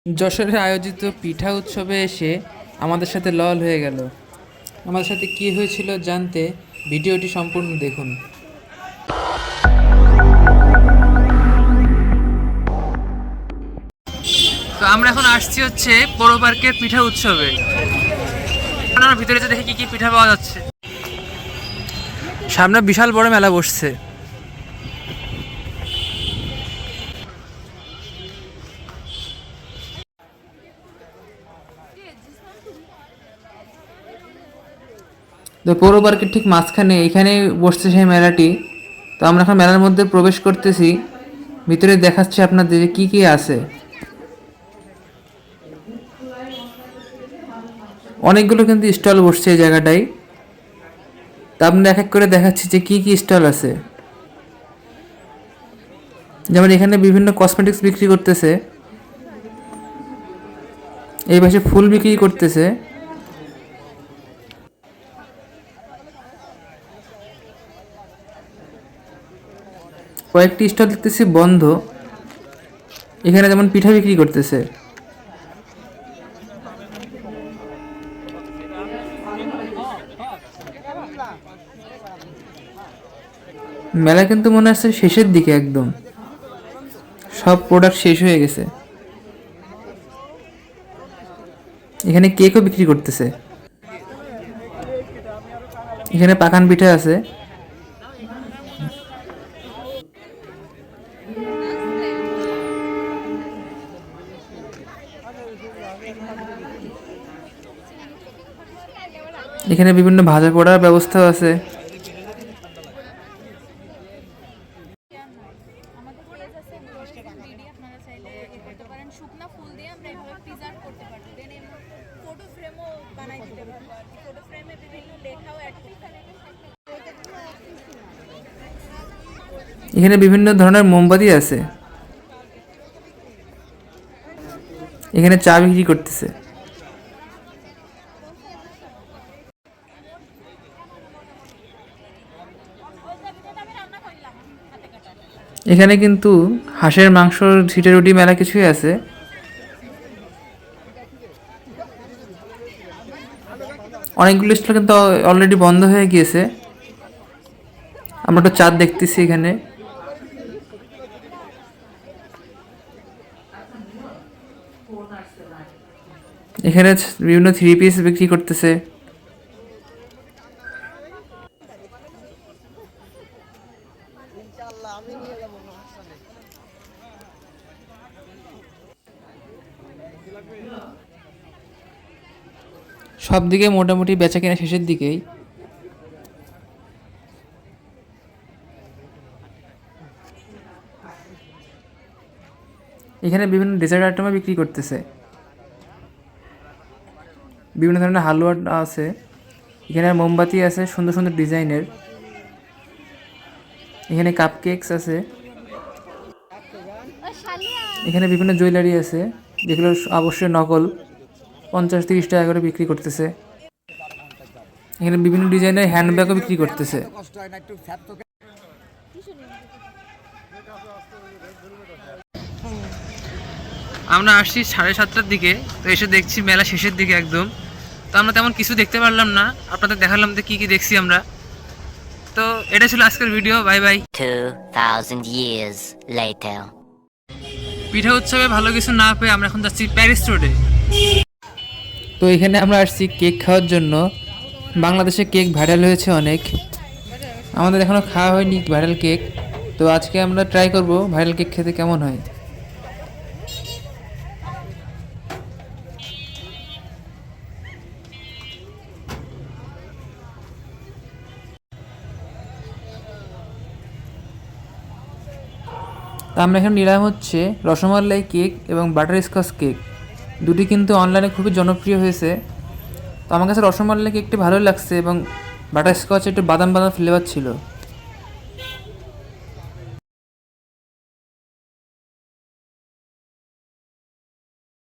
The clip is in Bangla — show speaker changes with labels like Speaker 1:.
Speaker 1: যশোরে আয়োজিত পিঠা উৎসবে এসে আমাদের সাথে লল হয়ে গেল। আমাদের সাথে কি হয়েছিল জানতে ভিডিওটি সম্পূর্ণ দেখুন। তো আমরা এখন আসছি হচ্ছে পৌর পার্কের পিঠা উৎসবে। আমরা ভিতরে যে দেখি কি কি পিঠা পাওয়া যাচ্ছে। সামনে বিশাল বড় মেলা বসছে। তো পৌর পার্কের ঠিক মাঝখানে এখানে বসছে সেই মেলাটি। তো আমরা এখন মেলার মধ্যে প্রবেশ করতেছি। ভিতরে দেখাচ্ছি আপনাদের কি কি আছে। অনেকগুলো কিন্তু স্টল বসছে এই জায়গাটায়। তা আমরা এক এক করে দেখাচ্ছি যে কি কি স্টল আছে। যেমন এখানে বিভিন্ন কসমেটিক্স বিক্রি করতেছে, এই পাশে ফুল বিক্রি করতেছে, কয়েকটি স্টল দেখতেছি বন্ধ। এখানে যেমন পিঠা বিক্রি করতেছে। মেলা কিন্তু মনে হচ্ছে শেষের দিকে, একদম সব প্রোডাক্ট শেষ হয়ে গেছে। এখানে কেকও বিক্রি করতেছে। এখানে পাকান পিঠা আছে। এখানে বিভিন্ন ভাজা পোড়ার ব্যবস্থাও আছে। এখানে বিভিন্ন ধরনের মোমবাতি আছে। এখানে চা বিক্রি করতেছে। এখানে কিন্তু হাঁসের মাংস, ছিটে রুটি, মেলা কিছুই আছে। অনেকগুলো স্টল কিন্তু অলরেডি বন্ধ হয়ে গিয়েছে। আমরা তো চাঁদ দেখতেছি এখানে। এখানে বিভিন্ন থ্রি পিস বিক্রি করতেছে। সব দিকে মোটামুটি বেচা কেনা শেষের দিকেই। এখানে বিভিন্ন ডেজার্ট আইটেমও বিক্রি করতেছে। বিভিন্ন ধরনের হালুয়া আছে। এখানে মোমবাতি আছে সুন্দর সুন্দর ডিজাইনের। এখানে কাপ কেকস আছে। এখানে বিভিন্ন জুয়েলারি আছে, যেগুলো অবশ্যই নকল। 50-30 টাকা করে বিক্রি করতেছে। এখানে বিভিন্ন ডিজাইনের হ্যান্ডব্যাগও বিক্রি করতেছে। আমরা আসছি 7:30টার দিকে। তো এসে দেখছি মেলা শেষের দিকে একদম। তো আমরা তেমন কিছু দেখতে পারলাম না, আপনাদের দেখালাম যে কি কি দেখছি আমরা। তো এটা ছিল আজকের video. Bye bye.
Speaker 2: 2000 years later.
Speaker 1: পিঠা উৎসবে ভালো কিছু না পেয়ে আমরা এখন যাচ্ছি প্যারিস রোডে। তো এখানে আমরা আসছি কেক খাওয়ার জন্য। বাংলাদেশে কেক ভাইরাল হয়েছে অনেক। আমাদের এখনও খাওয়া হয়নি ভাইরাল কেক। তো আজকে আমরা ট্রাই করব ভাইরাল কেক খেতে কেমন হয়। তা আমরা এখানে নিলাম হচ্ছে রসমালাই কেক এবং বাটার স্কচ কেক। দুটি কিন্তু অনলাইনে খুবই জনপ্রিয় হয়েছে। তো আমার কাছে রসমালাই কেকটি ভালো লাগছে এবং বাটার স্কচ একটু বাদাম বাদাম ফ্লেভার ছিল।